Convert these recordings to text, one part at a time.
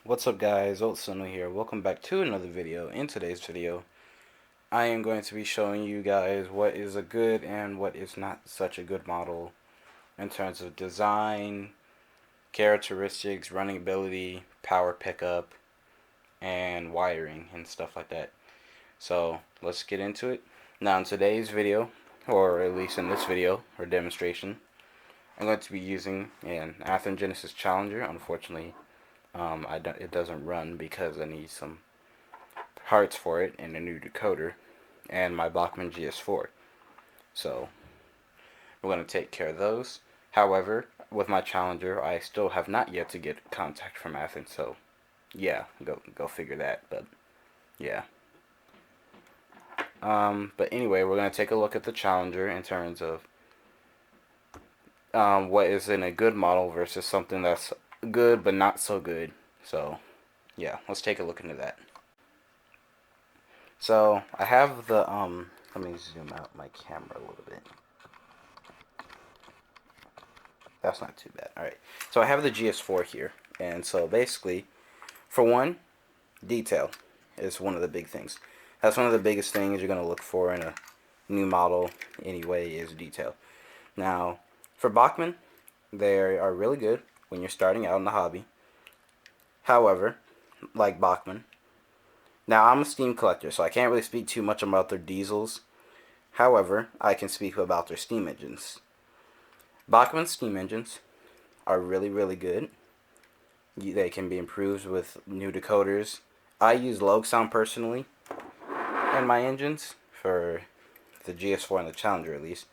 What's up guys, Old Sunu here. Welcome back to another video. In today's video, I am going to be showing you guys what is a good and what is not such a good model in terms of design, characteristics, running ability, power pickup, and wiring and stuff like that. So let's get into it. Now in today's video, or at least in this video or demonstration, I'm going to be using an Athen Genesis Challenger. Unfortunately, it doesn't run because I need some parts for it and a new decoder and my Bachmann GS4. So we're going to take care of those. However, with my Challenger, I still have not yet to get contact from Athen. So yeah, go figure that. But yeah. But anyway, we're going to take a look at the Challenger in terms of what is in a good model versus something that's good but not so good. So yeah, let's take a look into that. So I have the let me zoom out my camera a little bit. That's not too bad. Alright, so I have the GS4 here, and so basically, for one, detail is one of the big things. That's one of the biggest things you're going to look for in a new model anyway, is detail. Now, for Bachmann, they are really good when you're starting out in the hobby. However, like Bachmann, now I'm a steam collector, so I can't really speak too much about their diesels. However, I can speak about their steam engines. Bachmann steam engines are really good. They can be improved with new decoders. I use Sound personally in my engines for the GS4 and the Challenger at least.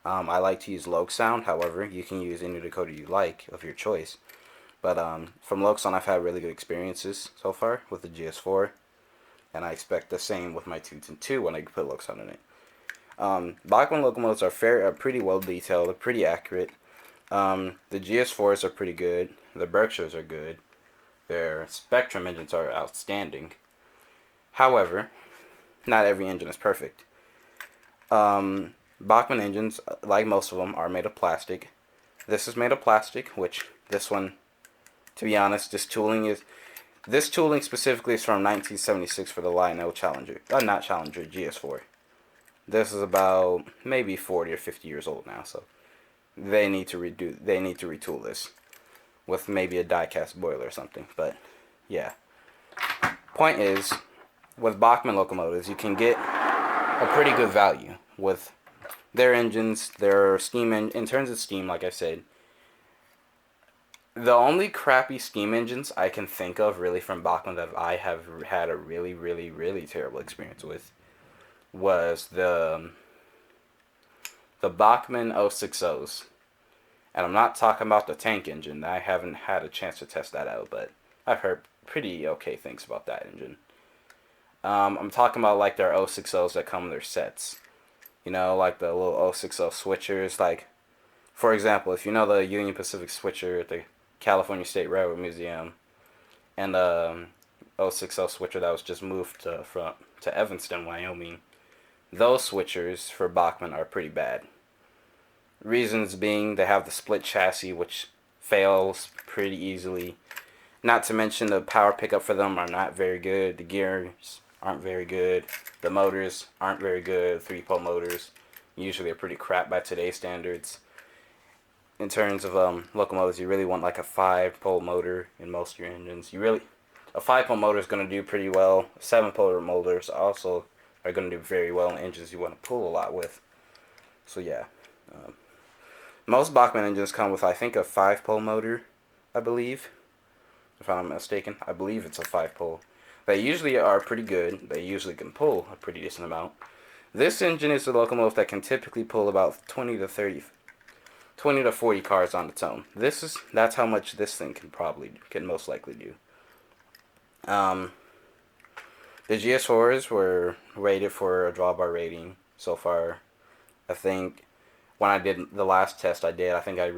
I like to use Sound. However, you can use any decoder you like of your choice. But from Sound, I've had really good experiences so far with the GS4, and I expect the same with my 210 when I put Sound in it. Bachmann locomotives are pretty well detailed. They're pretty accurate. The GS4s are pretty good. The Berkshires are good. Their Spectrum engines are outstanding. However, not every engine is perfect. Bachmann engines, like most of them, are made of plastic. This is made of plastic, which this one, to be honest, this tooling specifically is from 1976 for the Lionel Challenger. Not Challenger, GS4. This is about maybe 40 or 50 years old now, so they need to retool this with maybe a die-cast boiler or something. But yeah, point is, with Bachmann locomotives, you can get a pretty good value with their engines, their steam in terms of steam. Like I said, the only crappy steam engines I can think of really from Bachmann that I have had a really terrible experience with was the Bachmann 060s. And I'm not talking about the tank engine. I haven't had a chance to test that out, but I've heard pretty okay things about that engine. I'm talking about like their 060s that come in their sets. You know, like the little 060 switchers. Like, for example, if you know the Union Pacific switcher at the California State Railroad Museum, and the 060 switcher that was just moved to Evanston, Wyoming, those switchers for Bachmann are pretty bad. Reasons being they have the split chassis, which fails pretty easily. Not to mention the power pickup for them are not very good. The gears aren't very good. The motors aren't very good. 3-pole motors usually are pretty crap by today's standards. In terms of locomotives, you really want like a 5-pole motor in most of your engines. A 5-pole motor is going to do pretty well. 7-pole motors also are going to do very well in engines you want to pull a lot with. So yeah, most Bachmann engines come with, I think, a 5-pole motor, I believe. If I'm not mistaken, I believe it's a 5-pole. They usually are pretty good. They usually can pull a pretty decent amount. This engine is a locomotive that can typically pull about 20 to 40 cars on its own. That's how much this thing can most likely do. The GS4s were rated for a drawbar rating so far. I think when I did the last test I think I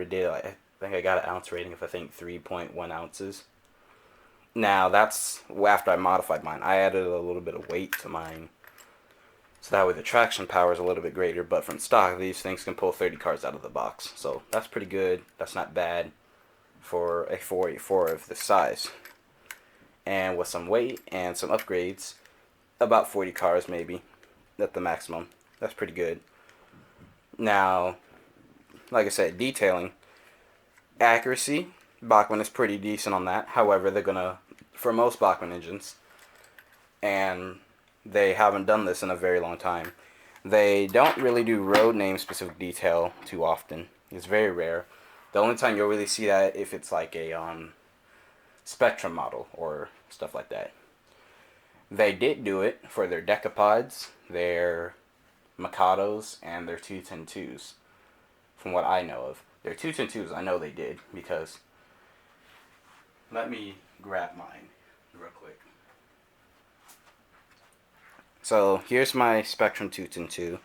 got an ounce rating of 3.1 ounces. Now that's after I modified mine. I added a little bit of weight to mine, so that way the traction power is a little bit greater. But from stock, these things can pull 30 cars out of the box, so that's pretty good. That's not bad for a 484 of this size. and with some weight and some upgrades, about 40 cars maybe at the maximum. That's pretty good. Now, like I said, detailing, accuracy, Bachmann is pretty decent on that. However, they're gonna, for most Bachmann engines, and they haven't done this in a very long time, they don't really do road name specific detail too often. It's very rare. The only time you'll really see that if it's like a Spectrum model or stuff like that. They did do it for their decapods, their Mikados, and their 210-2s. From what I know of. Their 210-2s, I know they did, because... Let me grab mine real quick. So, here's my Spectrum 210-2.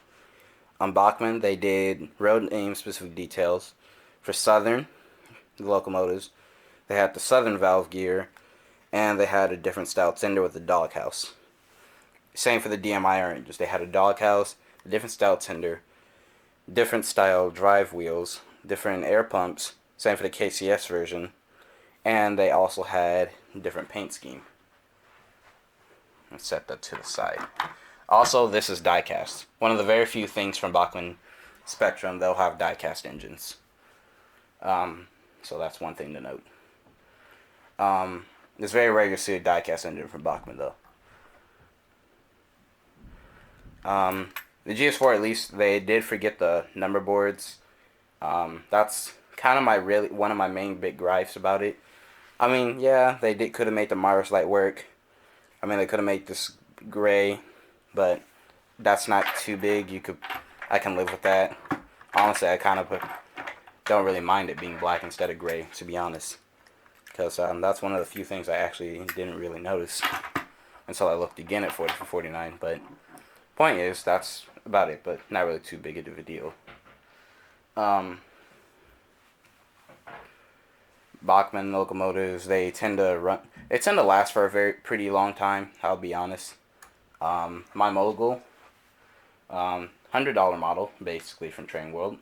On Bachmann, they did road name specific details. For Southern, the locomotives, they had the Southern valve gear, and they had a different style tender with a doghouse. Same for the DMIR engines. They had a doghouse, a different style tender, different style drive wheels, different air pumps. Same for the KCS version. And they also had a different paint scheme. Let's set that to the side. Also, this is diecast. One of the very few things from Bachmann Spectrum, they'll have diecast engines. So that's one thing to note. It's very rare to see a diecast engine from Bachmann, though. The GS4, at least, they did forget the number boards. That's kind of one of my main big gripes about it. I mean, yeah, they could have made the Mars light work. I mean, they could have made this gray, but that's not too big. I can live with that. Honestly, I kind of don't really mind it being black instead of gray, to be honest. Because that's one of the few things I actually didn't really notice until I looked again at 40 for 49. But point is, that's about it, but not really too big of a deal. Bachmann locomotives, they tend to last for a pretty long time, I'll be honest. My Mogul, $100 model, basically, from Train World.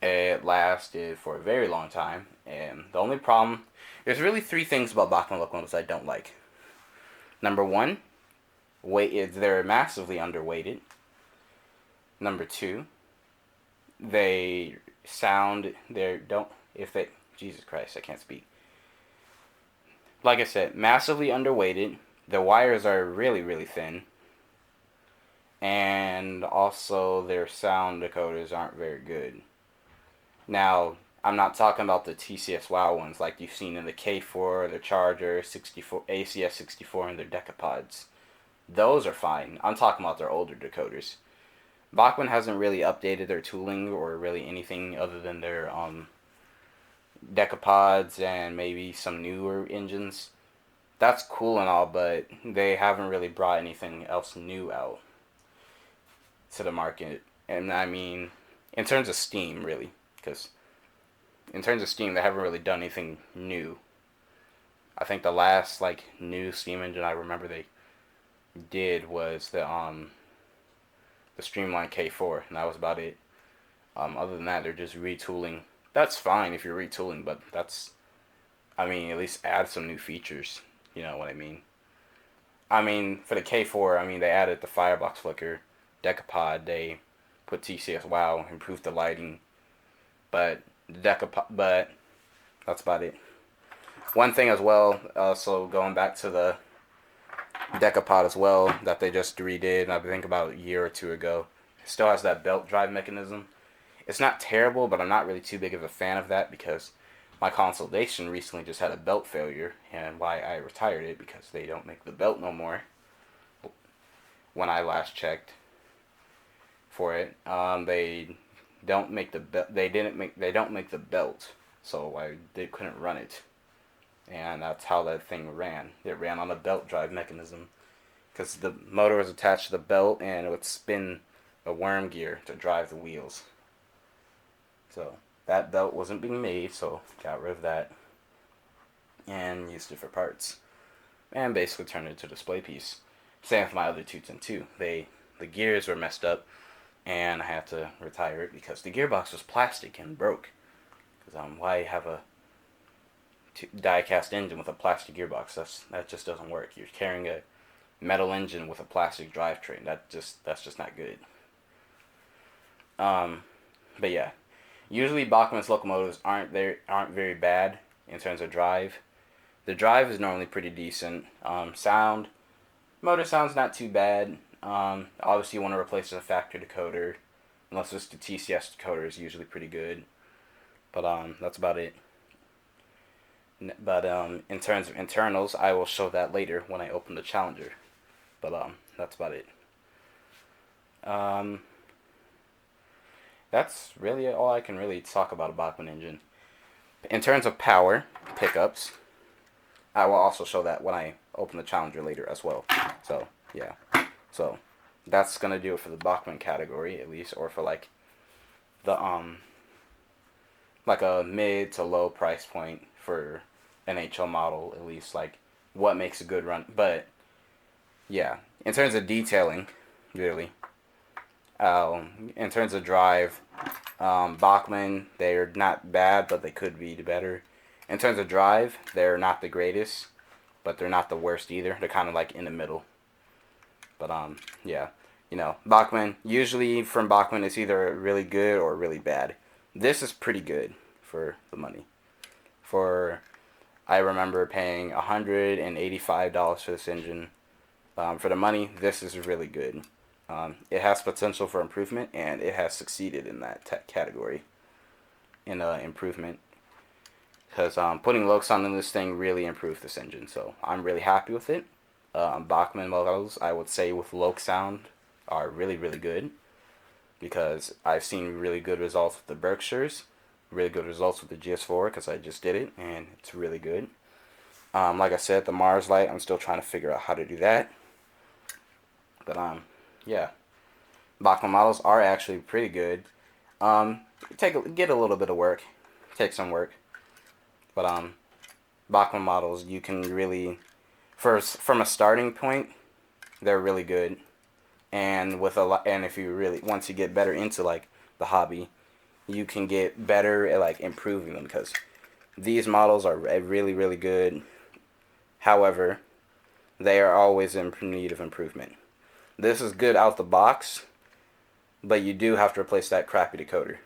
It lasted for a very long time, and the only problem, there's really three things about Bachmann locomotives I don't like. Number one, they're massively underweighted. Number two, Jesus Christ, I can't speak. Like I said, massively underweighted. The wires are really, really thin. And also their sound decoders aren't very good. Now, I'm not talking about the TCS WOW ones like you've seen in the K4, the Charger, 64, ACS 64, and their decapods. Those are fine. I'm talking about their older decoders. Bachmann hasn't really updated their tooling or really anything other than their decapods and maybe some newer engines. That's cool and all, but they haven't really brought anything else new out to the market. And I mean, in terms of steam, really, because in terms of steam, they haven't really done anything new. I think the last new steam engine I remember they did was the Streamline K4, and that was about it. Other than that, they're just retooling. That's fine if you're retooling, but at least add some new features. You know what I mean? I mean, for the K4, they added the firebox flicker, decapod, they put TCS WOW, improved the lighting, but that's about it. One thing as well, so going back to the decapod as well, that they just redid, I think about a year or two ago. It still has that belt drive mechanism. It's not terrible, but I'm not really too big of a fan of that because my consolidation recently just had a belt failure, and why I retired it because they don't make the belt no more. When I last checked for it, they don't make the belt. They don't make the belt, so they couldn't run it, and that's how that thing ran. It ran on a belt drive mechanism because the motor was attached to the belt, and it would spin a worm gear to drive the wheels. So that belt wasn't being made, so got rid of that and used it for parts, and basically turned it into a display piece. Same with my other 210-2. The gears were messed up, and I had to retire it because the gearbox was plastic and broke. Because why have a die-cast engine with a plastic gearbox. That just doesn't work. You're carrying a metal engine with a plastic drivetrain. That's just not good. But yeah, usually Bachmann's locomotives aren't very bad in terms of drive. The drive is normally pretty decent. Motor sound's not too bad. Obviously you want to replace the factory decoder, unless it's the TCS decoder is usually pretty good. But that's about it. But in terms of internals, I will show that later when I open the Challenger. But that's about it. That's really all I can really talk about a Bachmann engine. In terms of power pickups, I will also show that when I open the Challenger later as well. So yeah, so that's gonna do it for the Bachmann category at least, or for like the like a mid to low price point for NHL model at least, like what makes a good run. But yeah, in terms of detailing, really, in terms of drive, Bachmann, they're not bad, but they could be better. In terms of drive, they're not the greatest, but they're not the worst either. They're kind of like in the middle. But yeah, Bachmann, usually from Bachmann, it's either really good or really bad. This is pretty good for the money. I remember paying $185 for this engine. For the money, this is really good. It has potential for improvement, and it has succeeded in that category in improvement. Because putting low sound in this thing really improved this engine, so I'm really happy with it. Bachmann models, I would say, with low sound are really, really good, because I've seen really good results with the Berkshires, really good results with the GS4, because I just did it, and it's really good. Like I said, the Mars Light, I'm still trying to figure out how to do that. But yeah, Bachmann models are actually pretty good. Get a little bit of work, take some work. But Bachmann models, you can really, from a starting point, they're really good. And if you really, once you get better into like the hobby, you can get better at like improving them, because these models are really, really good. However, they are always in need of improvement. This is good out the box, but you do have to replace that crappy decoder.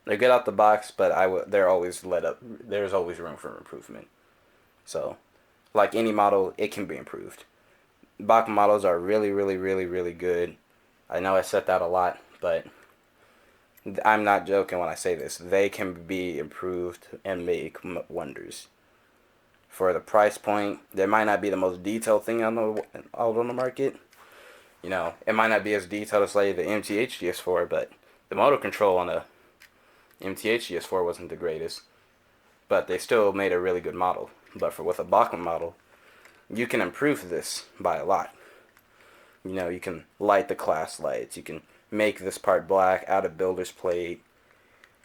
They're good out the box, but they're always there's always room for improvement. So, like any model, it can be improved. Bachmann models are really, really, really, really good. I know I said that a lot, but I'm not joking when I say this. They can be improved and make wonders. For the price point, they might not be the most detailed thing out on the market. It might not be as detailed as like the MTH GS4, but the motor control on the MTH GS4 wasn't the greatest. But they still made a really good model. But with a Bachmann model, you can improve this by a lot. You can light the class lights. You can make this part black, add a builder's plate.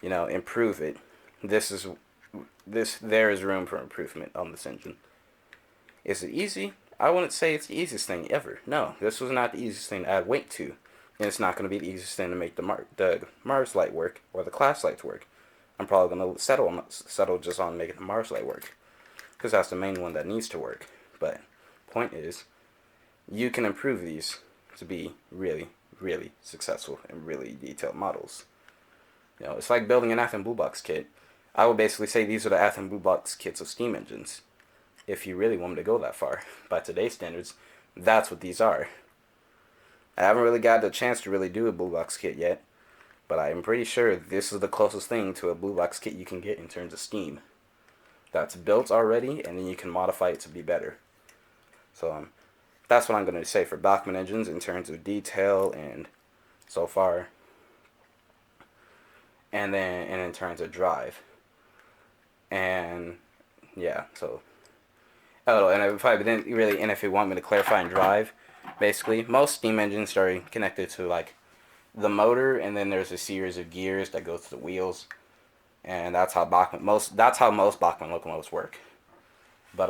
Improve it. There is room for improvement on this engine. Is it easy? I wouldn't say it's the easiest thing ever. No, this was not the easiest thing to add weight to. And it's not going to be the easiest thing to make the Mars light work or the class lights work. I'm probably going to settle just on making the Mars light work, because that's the main one that needs to work. But point is, you can improve these to be really, really successful and really detailed models. It's like building an Athen Blue Box kit. I would basically say these are the Athen Blue Box kits of steam engines, if you really want me to go that far. By today's standards, that's what these are. I haven't really got the chance to really do a Blue Box kit yet, but I'm pretty sure this is the closest thing to a Blue Box kit you can get in terms of steam. That's built already, and then you can modify it to be better. So that's what I'm going to say for Bachmann engines in terms of detail and so far, and in terms of drive. And yeah, so if you want me to clarify in drive, basically most steam engines are connected to like the motor, and then there's a series of gears that go to the wheels, and that's how most Bachmann locomotives work. But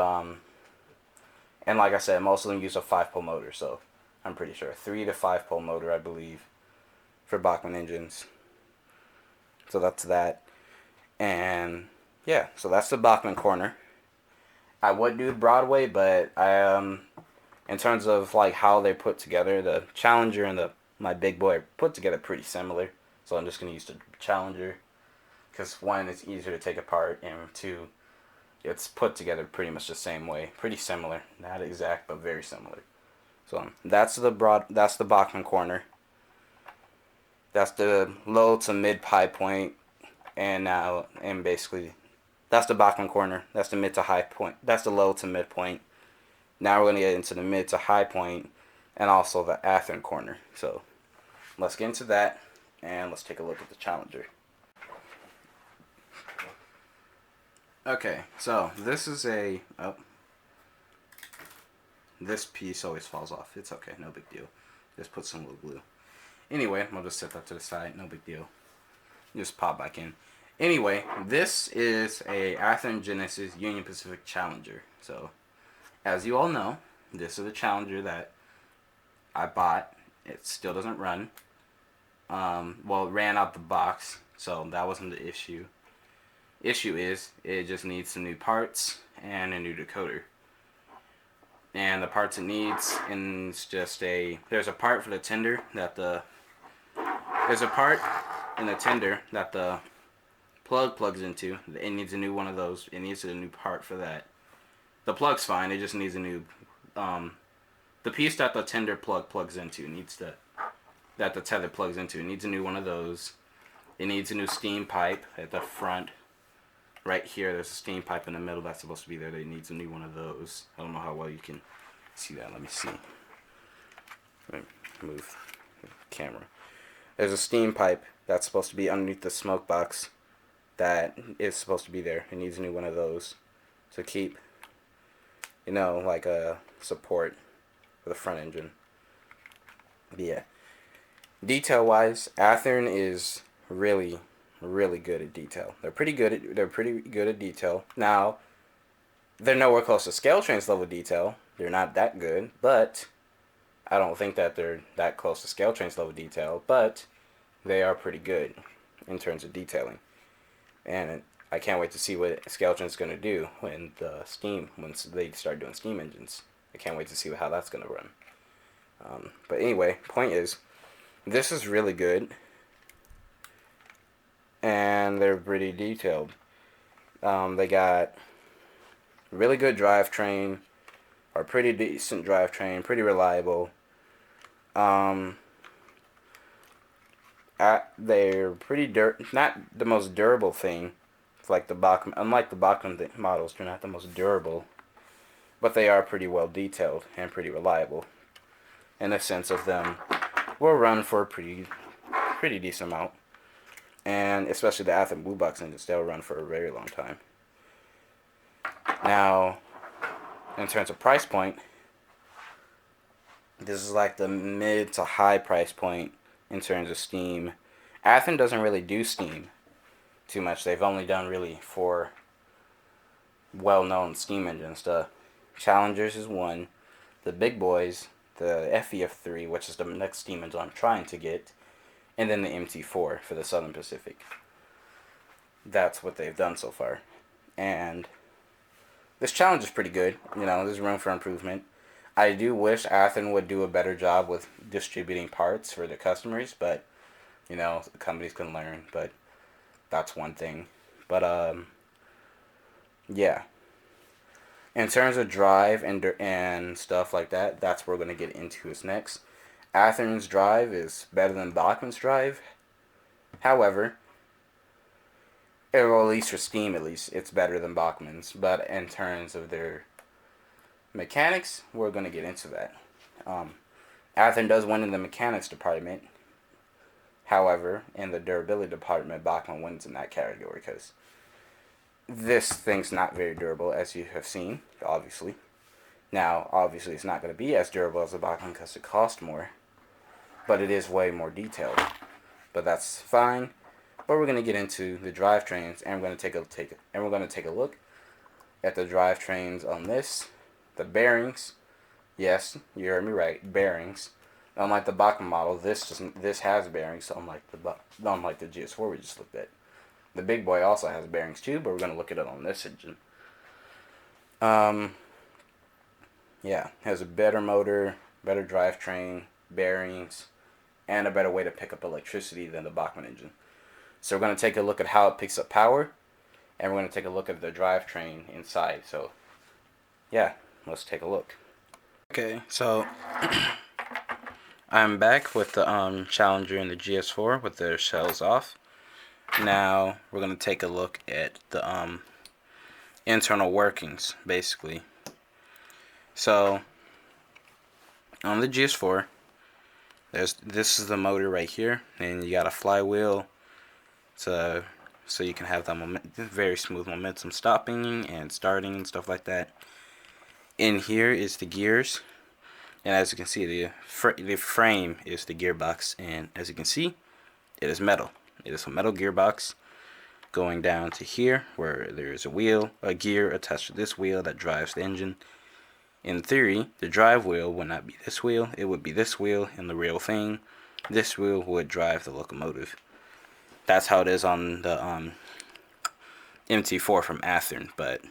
and like I said, most of them use a 5-pole motor, so I'm pretty sure 3 to 5-pole motor, I believe, for Bachmann engines. So that's that. And yeah, so that's the Bachmann corner. I would do Broadway, but in terms of like how they put together, the Challenger and my Big Boy are put together pretty similar. So I'm just gonna use the Challenger because one, it's easier to take apart, and two, it's put together pretty much the same way, pretty similar, not exact but very similar. So that's the Bachmann corner. That's the low to mid high point, and basically that's the Bachmann corner. That's the mid to high point. That's the low to mid point. Now we're gonna get into the mid to high point, and also the Athen corner. So let's get into that, and let's take a look at the Challenger. Okay, so this is this piece always falls off. It's okay, no big deal. Just put some little glue. Anyway, I'll just set that to the side, no big deal. Just pop back in. Anyway, this is a Athen Genesis Union Pacific Challenger. So, as you all know, this is a Challenger that I bought. It still doesn't run. Well, it ran out the box, so that wasn't the issue. Issue is, it just needs some new parts and a new decoder. And the parts it needs, and it's just there's a part for the tender there's a part in the tender that the plug plugs into. It needs a new one of those. It needs a new part for that. The plug's fine. It just needs a new, the piece that the tender plug plugs into that the tether plugs into. It needs a new one of those. It needs a new steam pipe at the front. Right here, there's a steam pipe in the middle that's supposed to be there. It needs a new one of those. I don't know how well you can see that. Let me see. Let me move the camera. There's a steam pipe that's supposed to be underneath the smoke box that is supposed to be there. It needs a new one of those to keep, like a support for the front engine. But yeah, detail-wise, Athen is really good at detail. They're pretty good at detail. Now, they're nowhere close to Scale-Train's level of detail. They're not that good, but I don't think that they're that close to Scale-Train's level of detail, but they are pretty good in terms of detailing. And I can't wait to see what Scale-Train's going to do once they start doing steam engines. I can't wait to see how that's going to run. But anyway, point is, this is really good, and they're pretty detailed. They got really good drivetrain, or pretty decent drivetrain, pretty reliable. They're pretty not the most durable thing, like the Bachmann. Unlike the Bachmann models, they're not the most durable, but they are pretty well detailed and pretty reliable. In the sense of them, will run for a pretty decent amount. And especially the Athen Blue Box engines, they'll run for a very long time. Now, in terms of price point, this is like the mid to high price point in terms of steam. Athen doesn't really do steam too much. They've only done really for well-known steam engines. The Challengers is one. The big boys, the FEF3, which is the next steam engine I'm trying to get, and then the MT4 for the Southern Pacific. That's what they've done so far. And this challenge is pretty good. There's room for improvement. I do wish Athen would do a better job with distributing parts for the customers, but, the companies can learn, but that's one thing. But, yeah. In terms of drive and stuff like that, that's what we're going to get into is next. Athen's drive is better than Bachmann's drive. However, at least for steam, it's better than Bachmann's. But in terms of their mechanics, we're going to get into that. Athen does win in the mechanics department. However, in the durability department, Bachmann wins in that category because this thing's not very durable, as you have seen, obviously. Now, obviously, it's not going to be as durable as the Bachmann because it costs more. But it is way more detailed. But that's fine. But we're going to get into the drivetrains, and we're going to take a look at the drivetrains on this. The bearings. Yes, you heard me right. Bearings. Unlike the Bachmann model, this has bearings, unlike the GS4 we just looked at. The big boy also has bearings too, but we're going to look at it on this engine. Um, yeah, has a better motor, better drivetrain, bearings, and a better way to pick up electricity than the Bachmann engine. So we're going to take a look at how it picks up power, and we're going to take a look at the drivetrain inside. So yeah, let's take a look. Okay, so I'm back with the Challenger and the GS4 with their shells off. Now we're going to take a look at the internal workings, basically. So on the GS4, this is the motor right here, and you got a flywheel so you can have that very smooth momentum stopping and starting and stuff like that. In here is the gears, and as you can see, the frame is the gearbox, and as you can see, it is metal. It is a metal gearbox going down to here where there is a gear attached to this wheel that drives the engine. In theory, the drive wheel would not be this wheel, it would be this wheel, and the real thing, this wheel would drive the locomotive. That's how it is on the MT4 from Athen, but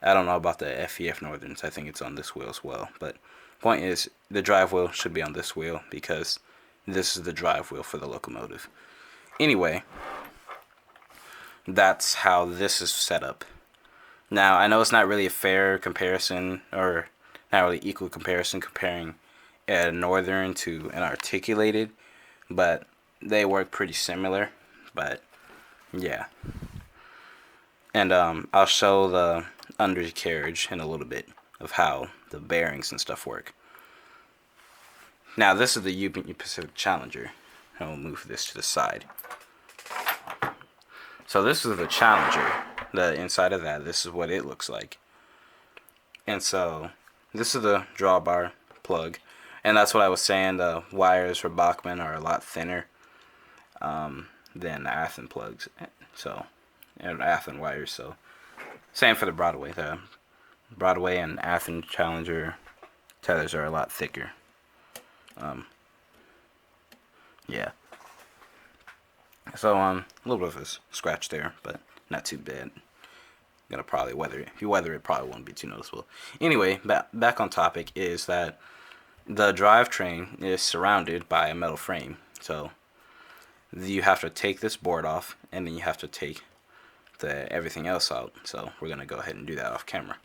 I don't know about the FEF Northerns. I think it's on this wheel as well. But point is, the drive wheel should be on this wheel because this is the drive wheel for the locomotive. Anyway, that's how this is set up. Now, I know it's not really a fair comparison, or not really equal comparison, comparing a Northern to an articulated, but they work pretty similar. But yeah, and I'll show the undercarriage in a little bit of how the bearings and stuff work. Now this is the Ubiqui Pacific Challenger. I'll move this to the side. So this is the Challenger. The inside of that, this is what it looks like. And so this is the drawbar plug, and that's what I was saying. The wires for Bachmann are a lot thinner than the Athen plugs. So, and Athen wires. So, same for the Broadway. The Broadway and Athen Challenger tethers are a lot thicker. Yeah. So a little bit of a scratch there, but not too bad. Gonna probably weather it. If you weather it, probably won't be too noticeable. Anyway, back on topic is that the drivetrain is surrounded by a metal frame. So you have to take this board off, and then you have to take everything else out. So we're gonna go ahead and do that off camera.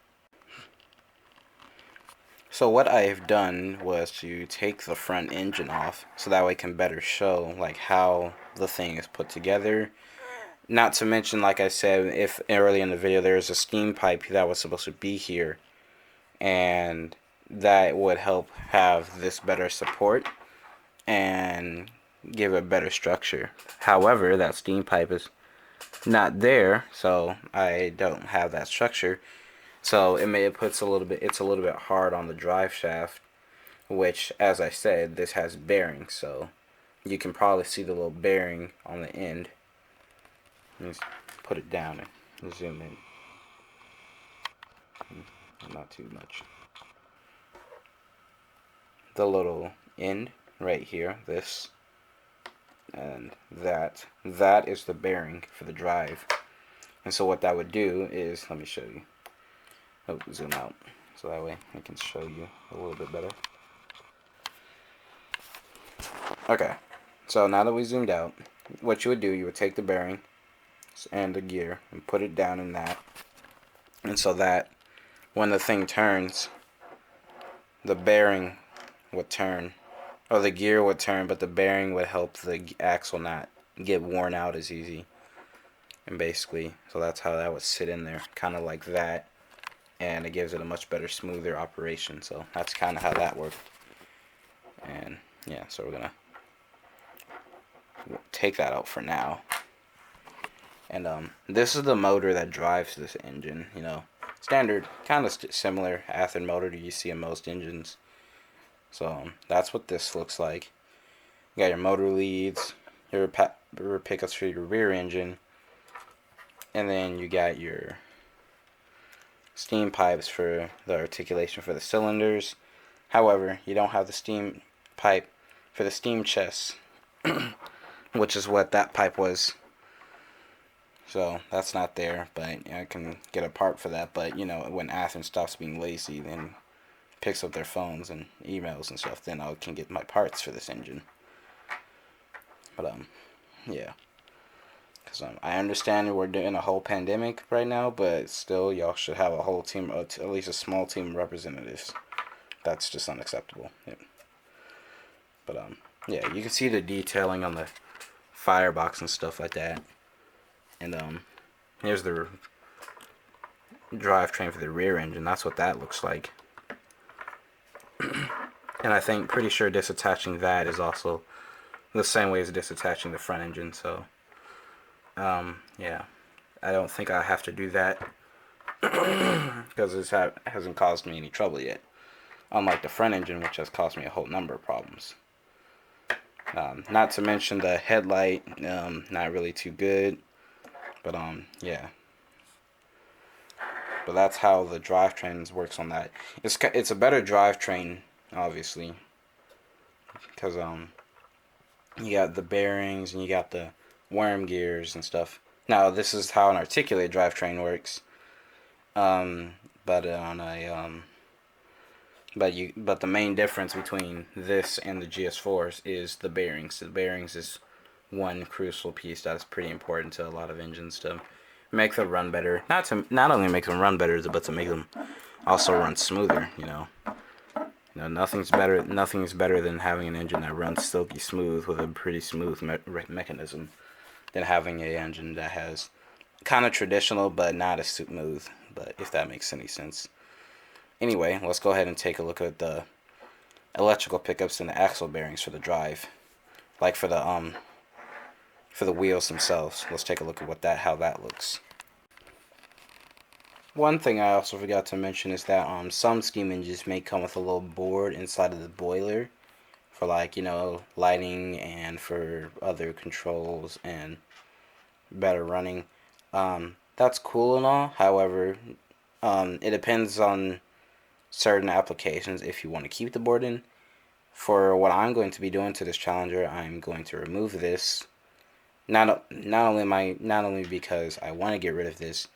So what I've done was to take the front engine off, so that way I can better show like how the thing is put together. Not to mention, like I said, if early in the video, there's a steam pipe that was supposed to be here, and that would help have this better support and give a better structure. However, that steam pipe is not there, so I don't have that structure. So it's a little bit hard on the drive shaft, which, as I said, this has bearings, so you can probably see the little bearing on the end. Let's put it down and zoom in. Not too much. The little end right here, this and that is the bearing for the drive. And so what that would do is, let me show you. Oh, zoom out so that way I can show you a little bit better. Okay, so now that we zoomed out, what you would do, you would take the bearing and the gear and put it down in that, and so that when the thing turns, the bearing would turn, or the gear would turn, but the bearing would help the axle not get worn out as easy. And basically, so that's how that would sit in there, kind of like that, and it gives it a much better, smoother operation. So that's kind of how that worked. And yeah, so we're gonna take that out for now. And this is the motor that drives this engine. You know, standard, kind of similar Athen motor that you see in most engines. So that's what this looks like. You got your motor leads, your pickups for your rear engine, and then you got your steam pipes for the articulation for the cylinders. However, you don't have the steam pipe for the steam chest, which is what that pipe was So that's not there, but I can get a part for that. But when Athen stops being lazy, then picks up their phones and emails and stuff, then I can get my parts for this engine. But yeah, because I understand we're doing a whole pandemic right now, but still, y'all should have a whole team, at least a small team of representatives. That's just unacceptable. Yeah. But yeah, you can see the detailing on the firebox and stuff like that. And here's the drivetrain for the rear engine. That's what that looks like. And I think, pretty sure disattaching that is also the same way as disattaching the front engine. So yeah, I don't think I have to do that because this hasn't caused me any trouble yet. Unlike the front engine, which has caused me a whole number of problems. Not to mention the headlight, not really too good. But yeah. But that's how the drivetrain works on that. It's a better drivetrain, obviously, because you got the bearings and you got the worm gears and stuff. Now this is how an articulated drivetrain works. But on a but the main difference between this and the GS4s is the bearings. The bearings is one crucial piece that's pretty important to a lot of engines to make them run better. Not only make them run better, but to make them also run smoother. Nothing's better than having an engine that runs silky smooth with a pretty smooth mechanism than having an engine that has kind of traditional but not as smooth. But if that makes any sense. Anyway, let's go ahead and take a look at the electrical pickups and the axle bearings for the drive, like for the wheels themselves. Let's take a look at how that looks. One thing I also forgot to mention is that some steam engines may come with a little board inside of the boiler for lighting and for other controls and better running. That's cool and all. However, it depends on certain applications if you want to keep the board in. For what I'm going to be doing to this Challenger, I'm going to remove this. Not only because I want to get rid of this,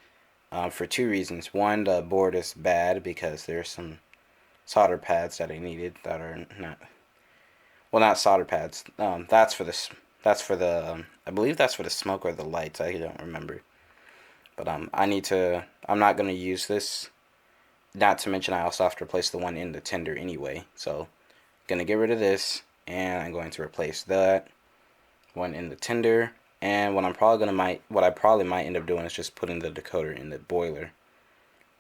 for two reasons. One, the board is bad because there's some solder pads that I needed that are not solder pads. That's for the I believe that's for the smoke or the lights. I don't remember. But I'm not going to use this. Not to mention I also have to replace the one in the tender anyway. So, going to get rid of this, and I'm going to replace that one in the tender. And what I probably might end up doing is just putting the decoder in the boiler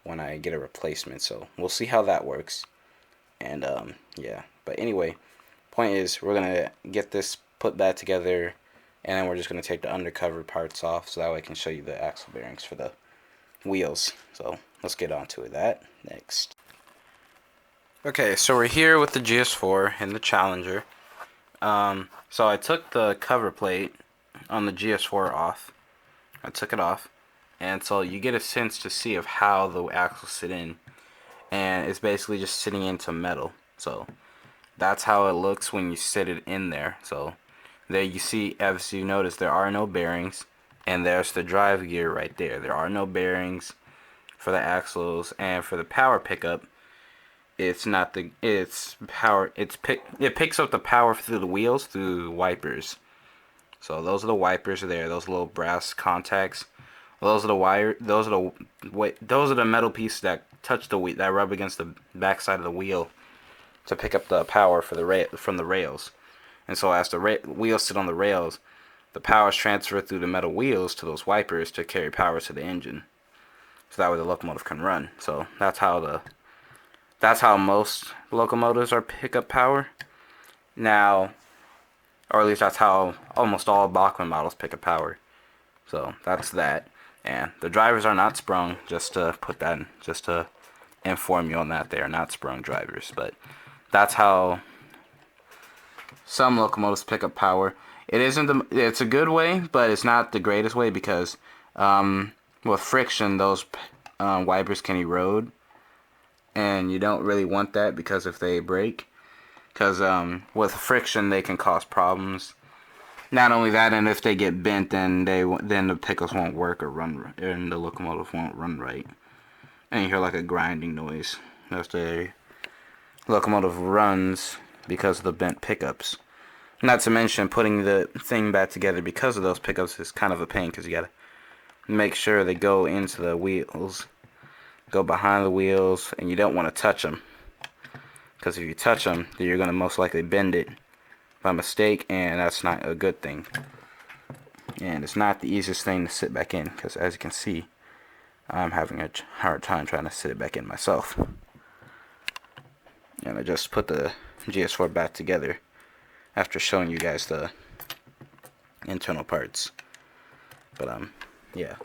when I get a replacement. So we'll see how that works. And yeah. But anyway, point is we're gonna get this put back together, and then we're just gonna take the undercover parts off so that way I can show you the axle bearings for the wheels. So let's get on to that next. Okay, so we're here with the GS4 and the Challenger. So I took the cover plate on the GS4 off. I took it off, and so you get a sense to see of how the axles sit in, and it's basically just sitting into metal. So that's how it looks when you sit it in there. So there you see, as you notice, there are no bearings, and there's the drive gear right there. There are no bearings for the axles, and for the power pickup, it picks up the power through the wheels through the wipers. So those are the wipers there, those little brass contacts. Those are the metal pieces that touch that rub against the backside of the wheel to pick up the power from the rails. And so as the wheels sit on the rails, the power is transferred through the metal wheels to those wipers to carry power to the engine. So that way the locomotive can run. So that's how most locomotives are pick up power. Now, or at least that's how almost all Bachmann models pick up power. So that's that. And the drivers are not sprung, just to inform you on that. They are not sprung drivers. But that's how some locomotives pick up power. It's a good way, but it's not the greatest way because with friction, those wipers can erode. And you don't really want that because if they break, because with friction they can cause problems. Not only that, and if they get bent, then the pickups won't work or run, and the locomotive won't run right. And you hear like a grinding noise. That's the locomotive runs because of the bent pickups. Not to mention putting the thing back together because of those pickups is kind of a pain because you gotta make sure they go into the wheels, go behind the wheels, and you don't want to touch them. Because if you touch them, then you're gonna most likely bend it by mistake, and that's not a good thing. And it's not the easiest thing to sit back in because, as you can see, I'm having a hard time trying to sit it back in myself. And I just put the GS4 back together after showing you guys the internal parts. But yeah,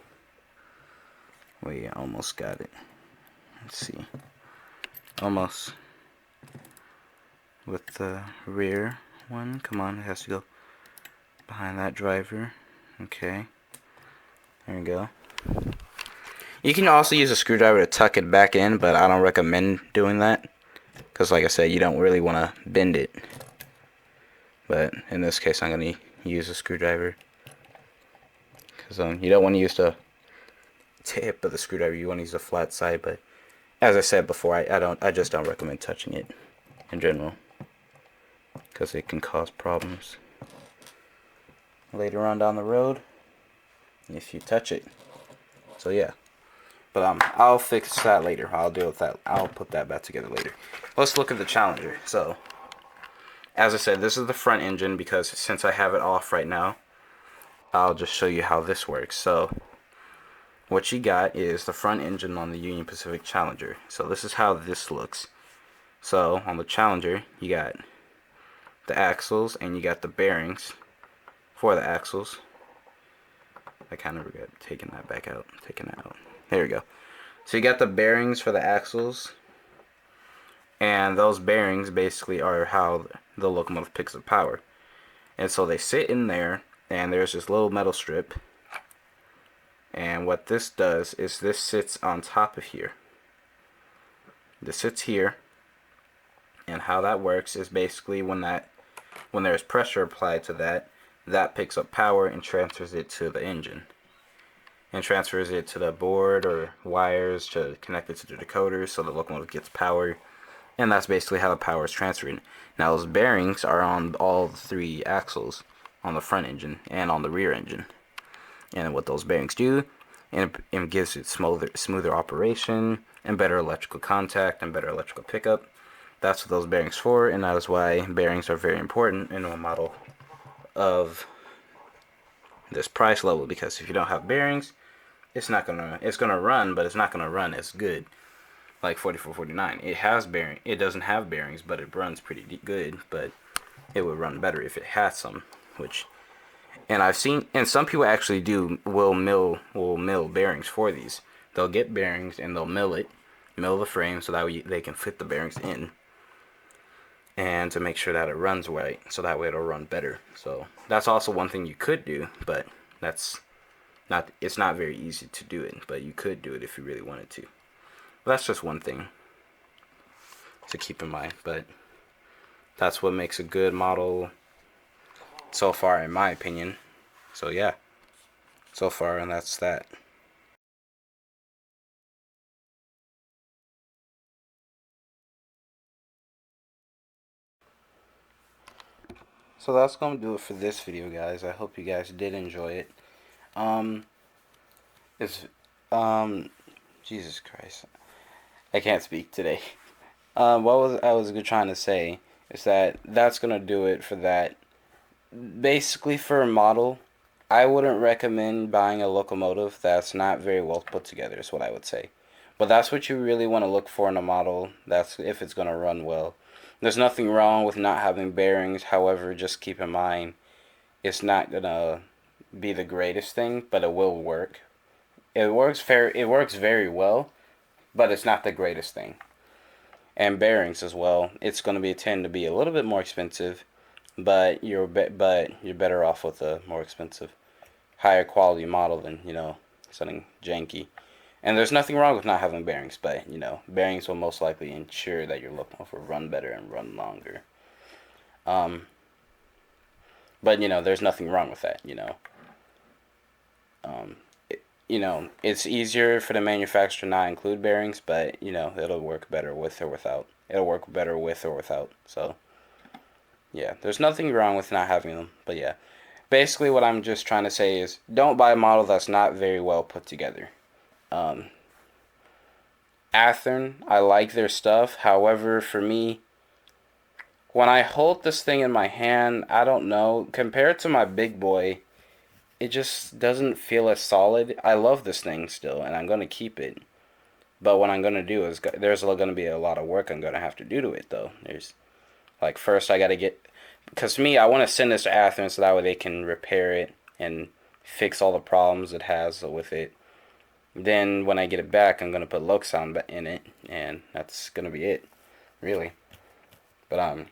we almost got it. Let's see, almost with the rear one. Come on, it has to go behind that driver. Okay, there we go. You can also use a screwdriver to tuck it back in, but I don't recommend doing that because, like I said, you don't really want to bend it. But in this case, I'm going to use a screwdriver because you don't want to use the tip of the screwdriver. You want to use the flat side. But as I said before, I just don't recommend touching it in general because it can cause problems later on down the road if you touch it. So yeah. But I'll fix that later. I'll deal with that. I'll put that back together later. Let's look at the Challenger. So, as I said, this is the front engine because since I have it off right now, I'll just show you how this works. So, what you got is the front engine on the Union Pacific Challenger. So this is how this looks. So on the Challenger, you got the axles and you got the bearings for the axles. I kind of regret taking that back out. Taking that out. There we go. So you got the bearings for the axles, and those bearings basically are how the locomotive picks up power. And so they sit in there, and there's this little metal strip, and what this does is this sits on top of here. This sits here, and how that works is basically when there's pressure applied to that picks up power and transfers it to the engine. And transfers it to the board or wires to connect it to the decoder so the locomotive gets power. And that's basically how the power is transferred. Now those bearings are on all three axles, on the front engine and on the rear engine. And what those bearings do, it gives it smoother operation and better electrical contact and better electrical pickup. That's what those bearings for, and that is why bearings are very important in a model of this price level, because if you don't have bearings, it's gonna run, but it's not gonna run as good like 4449. It doesn't have bearings, but it runs pretty good, but it would run better if it had some, and I've seen, and some people actually will mill bearings for these. They'll get bearings and they'll mill the frame so that way they can fit the bearings in, and to make sure that it runs right, so that way it'll run better. So that's also one thing you could do, but it's not very easy to do it, but you could do it if you really wanted to. But that's just one thing to keep in mind, but that's what makes a good model so far, in my opinion. So yeah, so far, and that's that. So that's gonna do it for this video, guys. I hope you guys did enjoy it. It's Jesus Christ, I can't speak today. What I was trying to say is that's gonna do it for that. Basically, for a model, I wouldn't recommend buying a locomotive that's not very well put together, is what I would say. But that's what you really want to look for in a model. That's if it's gonna run well. There's nothing wrong with not having bearings. However, just keep in mind, it's not gonna be the greatest thing, but it will work. It works very well, but it's not the greatest thing. And bearings as well. It's going to tend to be a little bit more expensive, but you're better off with a more expensive, higher quality model than something janky. And there's nothing wrong with not having bearings, but bearings will most likely ensure that your locomotive will run better and run longer. But But, there's nothing wrong with that, it's easier for the manufacturer to not include bearings, but, it'll work better with or without. It'll work better with or without. So, yeah, there's nothing wrong with not having them. But, yeah, basically what I'm just trying to say is don't buy a model that's not very well put together. Athen, I like their stuff. However, for me, when I hold this thing in my hand, I don't know. Compared to my big boy, it just doesn't feel as solid. I love this thing still, and I'm going to keep it. But what I'm going to do is, there's going to be a lot of work I'm going to have to do to it, though. First I got to get, because me, I want to send this to Athens so that way they can repair it and fix all the problems it has with it. Then when I get it back, I'm going to put loc sound in it, and that's going to be it, really. But,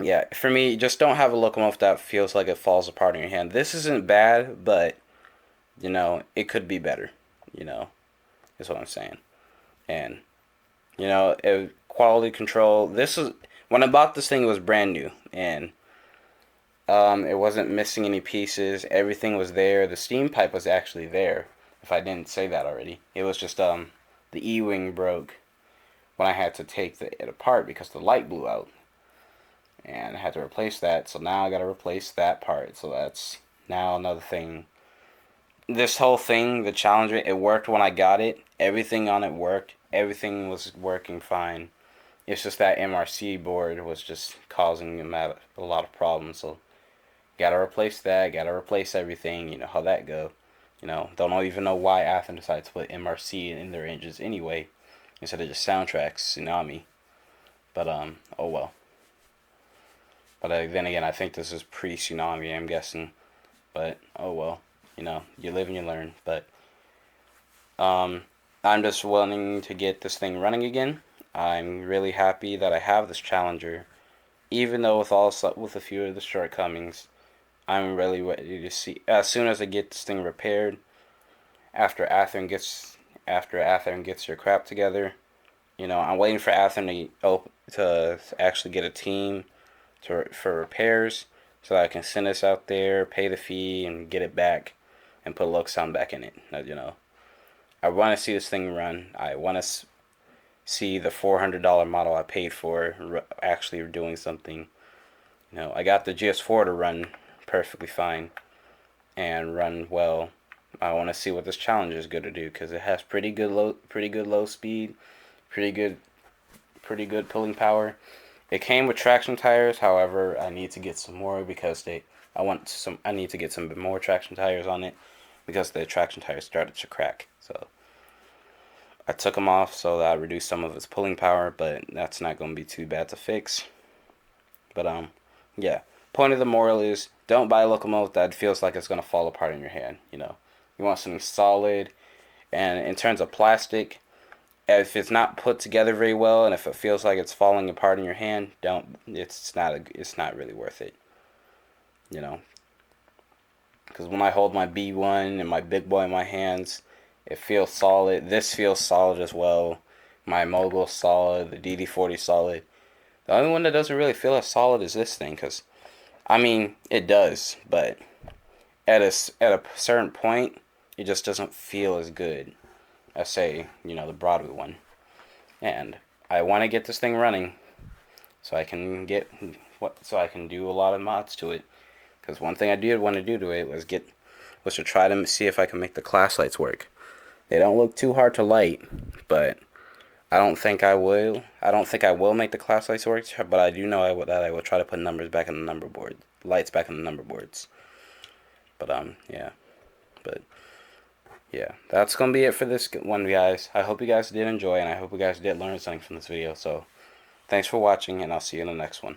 yeah, for me, just don't have a locomotive that feels like it falls apart in your hand. This isn't bad, but, it could be better, is what I'm saying. And, quality control, when I bought this thing, it was brand new, and it wasn't missing any pieces. Everything was there. The steam pipe was actually there, if I didn't say that already. It was just, the E-wing broke when I had to take it apart because the light blew out. And I had to replace that, so now I gotta replace that part. So that's now another thing. This whole thing, the Challenger, it worked when I got it. Everything on it worked. Everything was working fine. It's just that MRC board was just causing a lot of problems. So gotta replace that. Gotta replace everything. You know how that go. Don't even know why Athen decided to put MRC in their engines anyway, instead of just soundtracks, Tsunami. But oh well. But then again, I think this is pre-Tsunami, I'm guessing. But, oh well. You live and you learn. But, I'm just wanting to get this thing running again. I'm really happy that I have this Challenger. Even though with a few of the shortcomings, I'm really ready to see. As soon as I get this thing repaired, after Athen gets your crap together, I'm waiting for Athen to actually get a team for repairs, so that I can send this out there, pay the fee, and get it back, and put loc sound back in it. I want to see this thing run. I want to see the $400 model I paid for actually doing something. I got the GS4 to run perfectly fine and run well. I want to see what this Challenger is going to do, because it has pretty good low speed, pretty good pulling power. It came with traction tires, however, I need to get some more because I need to get some more traction tires on it because the traction tires started to crack. So I took them off so that I reduced some of its pulling power, but that's not going to be too bad to fix. But yeah. Point of the moral is don't buy a locomotive that feels like it's going to fall apart in your hand. You want something solid, and in terms of plastic, if it's not put together very well, and if it feels like it's falling apart in your hand, it's not really worth it. Because when I hold my B1 and my big boy in my hands, it feels solid. This feels solid as well. My Mogul's solid. The DD40's solid. The only one that doesn't really feel as solid is this thing, because it does, but at a certain point, it just doesn't feel as good. I say, the Broadway one. And I want to get this thing running so I can do a lot of mods to it. Because one thing I did want to do to it was to try to see if I can make the class lights work. They don't look too hard to light, but I don't think I will. I don't think I will make the class lights work, but I do know that I will try to put numbers back in the number board, lights back in the number boards. But yeah. But yeah, that's going to be it for this one, guys. I hope you guys did enjoy, and I hope you guys did learn something from this video. So, thanks for watching, and I'll see you in the next one.